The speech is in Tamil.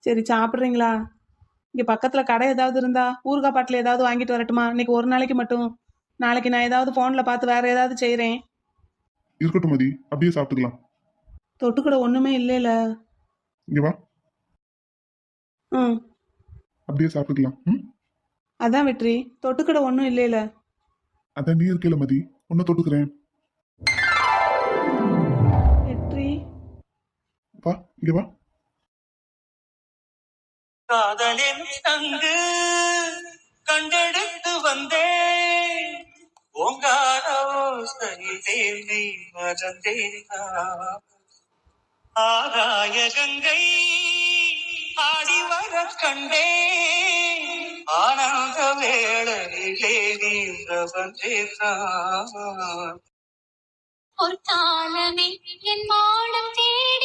சரி சாப்பிட்றீங்களா? இங்க பக்கத்துல கடை ஏதாவது இருந்தா ஊறுகாய் பாட்டில் ஏதாவது வாங்கிட்டு வரட்டுமா? இன்னைக்கு ஒரு நாளைக்கு மட்டும். நாளைக்கு நான் ஏதாவது போன்ல பார்த்து வேற ஏதாவது செய்றேன். இருக்கட்டும் மதி, அப்படியே சாப்பிட்டுக்கலாம். தொட்டுக்கூட ஒண்ணுமே இல்லைல. இங்க வா, ம். அப்படியே சாப்பிட்டுக்கலாம். ம். அதான் வெற்றி, தொட்டுக்கூட ஒண்ணும் இல்லைல. அதான் நீ இருக்கல மதி, உன்னை தொட்டுக்கிறேன். வெற்றி. வா, இங்க வா. காதலின் அங்கு கண்டெடுத்து வந்தேன் ஓங்காரோ சைதேவி மறந்தேனா ஆகாய கங்கை ஆடி வர கண்டேன் ஆனந்த வேளையிலே நீங்க வந்தேனா ஒரு காலமே என் மாடம் தேடி